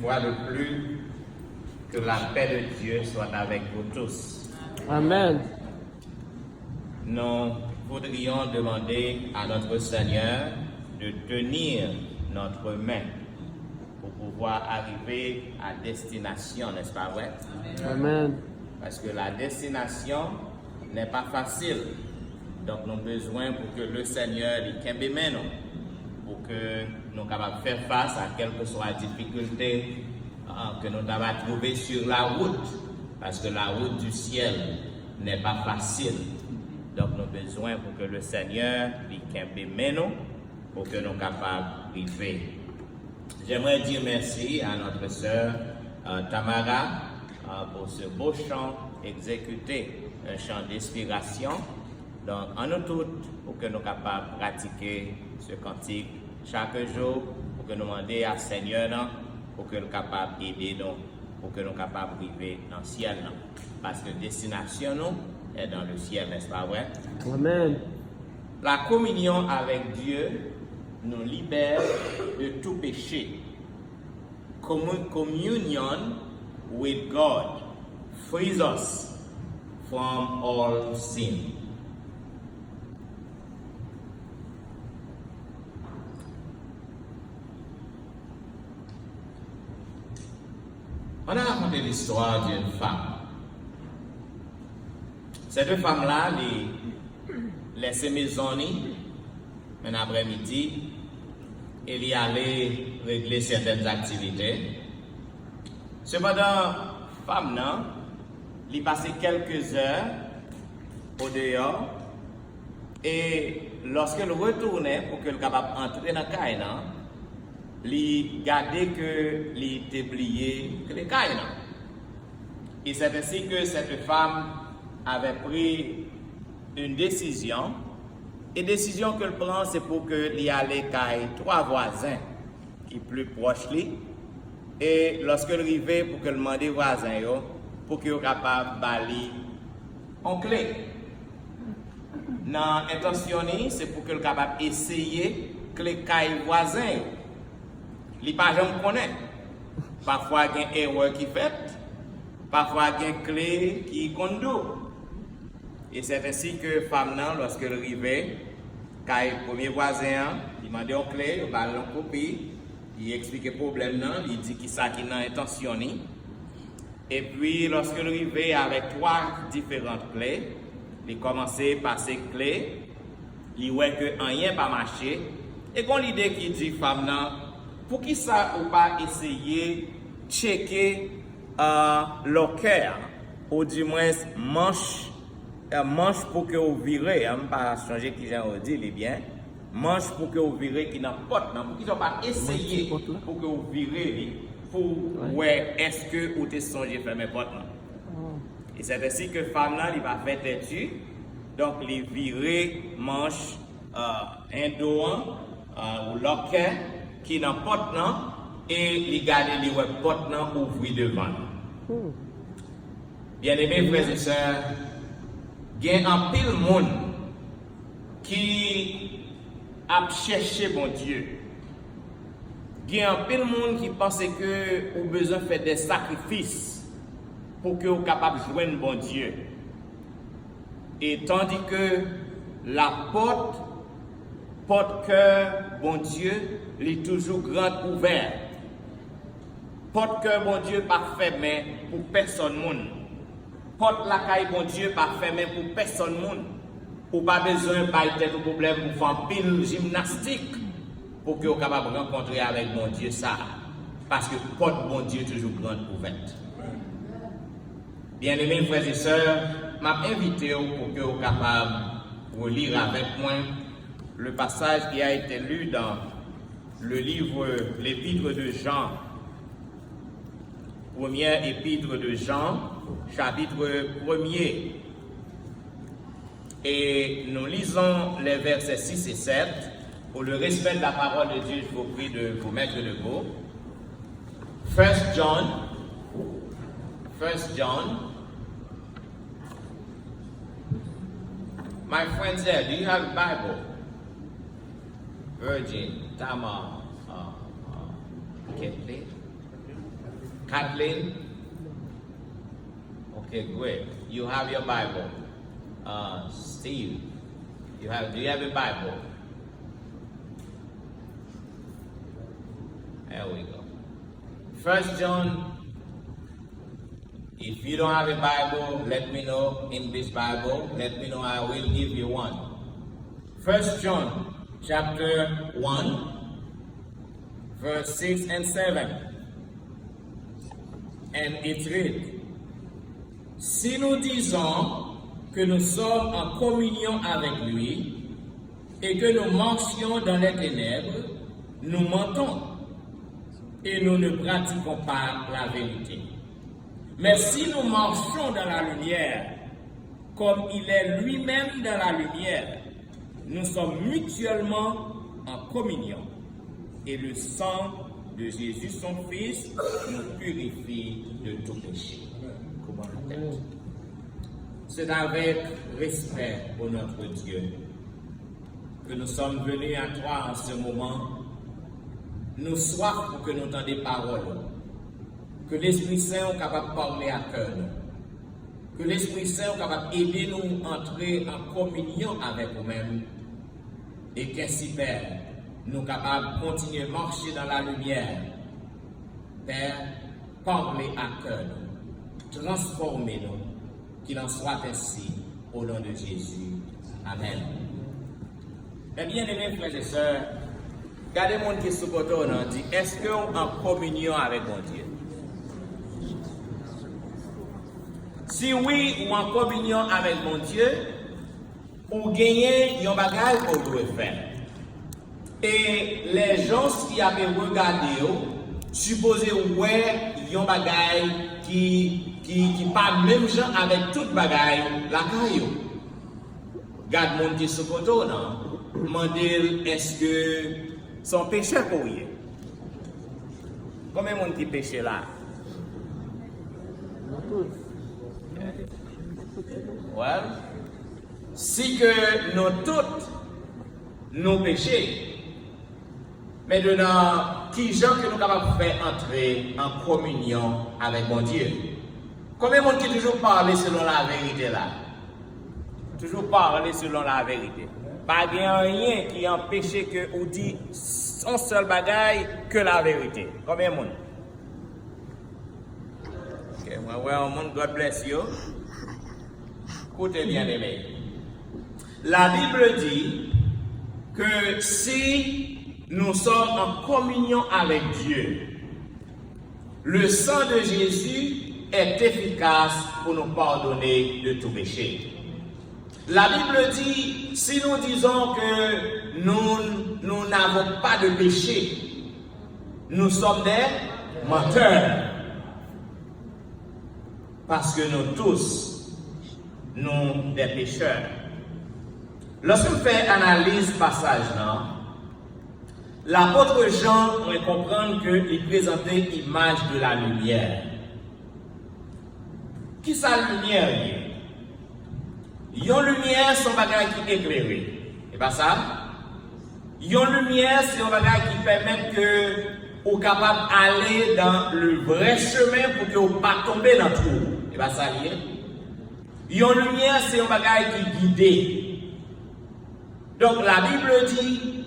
fois de plus, que la paix de Dieu soit avec vous tous. Amen. Nous voudrions demander à notre Seigneur de tenir notre main pour pouvoir arriver à destination, n'est-ce pas vrai? Amen. Parce que la destination n'est pas facile. Donc nous avons besoin pour que le Seigneur les kembe nous, pour que nous soyons capables de faire face à quelle que soit la difficulté que nous avons trouvée sur la route. Parce que la route du ciel n'est pas facile. Donc nous avons besoin pour que le Seigneur les kembe nous, pour que nous soyons capables d'arriver. J'aimerais dire merci à notre sœur Tamara pour ce beau chant exécuté, un chant d'inspiration. Donc, en nous toutes, pour que nous soyons capables de pratiquer ce cantique chaque jour, pour que nous demandions à Seigneur, pour que nous soyons capables d'aider nous, pour que nous soyons capables d'arriver dans le ciel. Parce que destination nous est dans le ciel, n'est-ce pas vrai? Amen. La communion avec Dieu nous libère de tout péché. Communion with God frees us from all sin. On a raconté l'histoire d'une femme. Cette femme-là, elle laissait maison un après-midi, elle y allait régler certaines activités. Cependant, femme, elle passait quelques heures au dehors et lorsqu'elle retournait pour qu'elle soit capable d'entrer dans la caille, il gardait que il était plié que les cailles. Et c'est ainsi que cette femme avait pris une décision. Et décision qu'elle prend, c'est pour qu'elle y aille caille trois voisins qui sont plus proches lui. Et lorsqu'elle arrivait, pour qu'elle demande aux voisins pour qu'ils soient capables de balayer en clé. Dans l'intention, c'est pour qu'elle soit capable d'essayer que les cailles voisins. Les parents connaissent. Parfois, il y a une erreur qui est faite. Parfois, il y a une clé qui conduit. Et c'est ainsi que femme, lorsqu'elle arrivait, quand le premier voisin, il demandait une clé, il a une copie, il explique le problème, il dit qu'il a une intention. Et puis, lorsqu'elle arrivait avec trois différentes clés, il commençait par ces clés, il voit que rien pas marché. Et quand l'idée qui dit femme, pour qui ça ou pas essayer de checker le cœur, ou du moins manche pour que vous virez, pas changer qui j'ai dit, les bien, manche pour que vous virez qui n'a pas, pour qu'ils n'ont pas essayé pour que vous virez, pour ouais, est-ce que vous avez songé faire mes potes. Et c'est ainsi que femme là, il va faire têtu, donc il virer manche un dos ou l'oquet qui n'a pas et il garde les portes ouvrir devant. Bien-aimés frères et sœurs, il y a un pile monde qui a cherché bon Dieu. Il y a un pile monde qui pense que vous avez besoin de faire des sacrifices pour que vous soyez capable de joindre bon Dieu. Et tandis que la porte cœur bon Dieu, est toujours grande ouverte. Porte cœur bon Dieu pas fermé pour personne monde. Porte la caille bon Dieu pas fermé pour personne monde. Ou pas besoin de tête au problème pour faire pile gymnastique pour que vous soyez capable de rencontrer avec bon Dieu ça. Parce que porte bon Dieu toujours grande ouverte. Bien-aimés frères et sœurs, m'a invité pour que vous soyez capable de lire avec moi le passage qui a été lu dans le livre, l'épître de Jean, première épître de Jean, chapitre 1er. Et nous lisons les versets 6 et 7. Pour le respect de la parole de Dieu, je vous prie de vous mettre debout. 1 John. My friends there, do you have a Bible? Virgin, Tamar, Kathleen. Kathleen? Okay, great. You have your Bible. Steve, do you have a Bible? There we go. 1 John. If you don't have a Bible, let me know. English Bible, let me know. I will give you one. 1 John chapter 1, verse 6 and 7. And it reads, si nous disons que nous sommes en communion avec lui et que nous marchions dans les ténèbres, nous mentons et nous ne pratiquons pas la vérité. Mais si nous marchons dans la lumière, comme il est lui-même dans la lumière, nous sommes mutuellement en communion. Et le sang de Jésus, son Fils, nous purifie de tout péché. C'est avec respect pour notre Dieu que nous sommes venus à toi en ce moment. Nous soif pour que nous entendions des paroles. Que l'Esprit Saint soit capable de parler à cœur. Que l'Esprit Saint soit capable d'aider nous à entrer en communion avec nous-mêmes. Et qu'ainsi, Père, nous sommes capables de continuer à marcher dans la lumière. Père, parlez à cœur. Transformez-nous. Qu'il en soit ainsi au nom de Jésus. Amen. Mes bien-aimés frères et sœurs, regardez mon qui est sous côté, on dit, est-ce qu'on est en communion avec mon Dieu? Si oui, ou en communion avec mon Dieu, ou gagner un bagage qu'on doit faire. Et les gens qui avaient regardé, supposé ouais, un bagage qui pas même gens avec tout bagage la caillou. Garde mon Dieu ce côté, non? Demandez est-ce que son péché pour y? Combien de monde qui péche là? Well, si que nous toutes nous péchons, maintenant, qui gens que nous sommes capables de faire entrer en communion avec mon Dieu? Combien de monde qui toujours parler selon la vérité là? Toujours parler selon la vérité. Pas rien qui empêche que ou dit son seul bagaille que la vérité. Combien de monde? Ok, well, God bless you. Écoutez bien aimé. La Bible dit que si nous sommes en communion avec Dieu, le sang de Jésus est efficace pour nous pardonner de tout péché. La Bible dit, si nous disons que nous n'avons pas de péché, nous sommes des menteurs. Parce que nous tous, nous des pécheurs. Lorsqu'on fait analyse passage là, l'apôtre Jean on comprendre qu'il présentait l'image de la lumière. Qui sa lumière est? Yon lumière c'est un bagage qui éclaire. Et pas ça? Yon lumière c'est un bagage qui permet que vous capable d'aller dans le vrai chemin pour que vous pas tomber dans le trou. Et pas ça lié? Yon lumière c'est un bagage qui guide. Donc la Bible dit,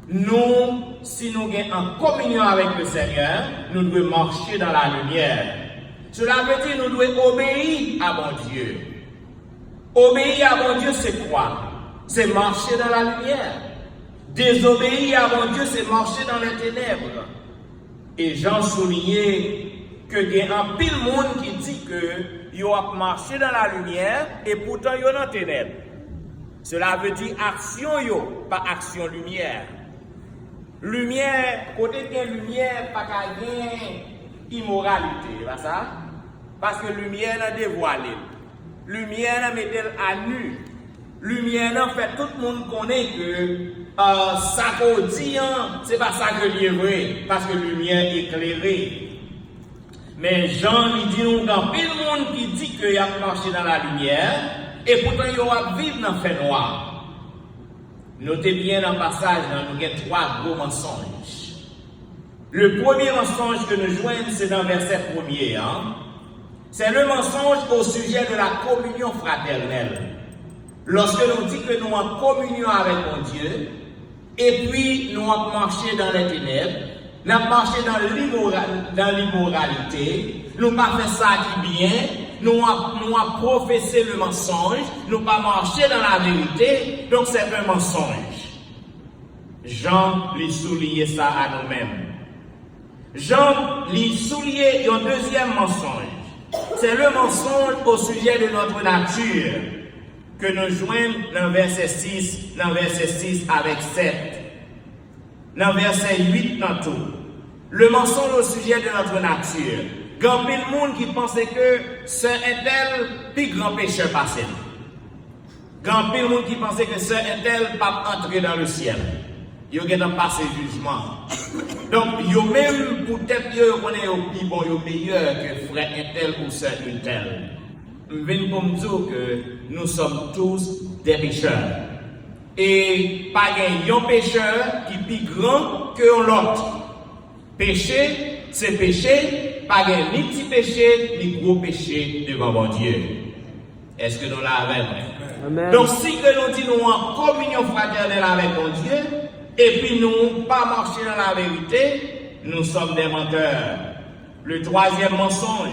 nous, si nous sommes en communion avec le Seigneur, nous devons marcher dans la lumière. Cela veut dire que nous devons obéir à mon Dieu. Obéir à mon Dieu, c'est quoi? C'est marcher dans la lumière. Désobéir à mon Dieu, c'est marcher dans les ténèbres. Et Jean soulignait que il y a un pile monde qui dit que ils ont marché dans la lumière et pourtant ils sont dans les ténèbres. Cela veut dire action yo, pas action lumière. Lumière, côté de lumière, pas qu'à immoralité, pas ça? Parce que lumière n'a dévoilé. Lumière n'a mis à nu. Lumière n'a fait tout le monde connaît que ça qu'on dit, c'est pas ça que l'est vrai, parce que lumière est éclairée. Mais Jean lui dit nous dans plein de monde qui dit qu'il a marché dans la lumière. Et pourtant, il y aura vivre dans le fait noir. Notez bien dans le passage, nous avons trois gros mensonges. Le premier mensonge que nous joignons, c'est dans le verset 1er. C'est le mensonge au sujet de la communion fraternelle. Lorsque nous disons que nous sommes en communion avec mon Dieu, et puis nous avons marché dans les ténèbres, nous avons marché dans l'immoralité, nous n'avons pas fait ça qui bien, nous avons professé le mensonge, nous n'avons pas marché dans la vérité, donc c'est un mensonge. Jean lui soulignait ça à nous-mêmes. Jean lui soulignait un deuxième mensonge. C'est le mensonge au sujet de notre nature que nous joignons dans verset 6, dans verset 6 avec 7, dans verset 8 dans tout. Le mensonge au sujet de notre nature. Grand pile monde qui pensait que ce est tel puis grand pécheur passé. Grand pile monde qui pensait que ce est tel pas entrer dans le ciel. Yo gen dans passer jugement. Donc yo même peut-être yo connaît au plus bon, yo meilleur que frère un tel ou sœur une telle. Je viens pour me dire que nous sommes tous des pécheurs. Et pas un pécheur qui est plus grand que l'autre. Péché, c'est péché, pas ni petit péché, ni gros péché devant mon Dieu. Est-ce que nous l'avons? Amen. Donc si que nous disons en communion fraternelle avec mon Dieu, et puis nous pas marcher dans la vérité, nous sommes des menteurs. Le troisième mensonge.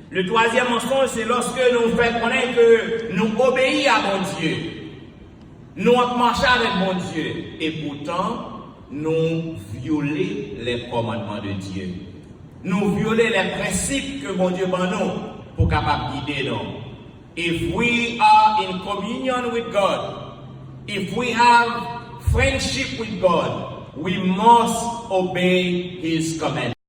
Le troisième mensonge, c'est lorsque nous faisons connaître que nous obéissons à mon Dieu. Nous marchons avec mon Dieu. Et pourtant, nous violons les commandements de Dieu. Nous violons les principes que mon Dieu m'a nous pour capable guider nous. If we are in communion with God, if we have friendship with God, we must obey His commandments.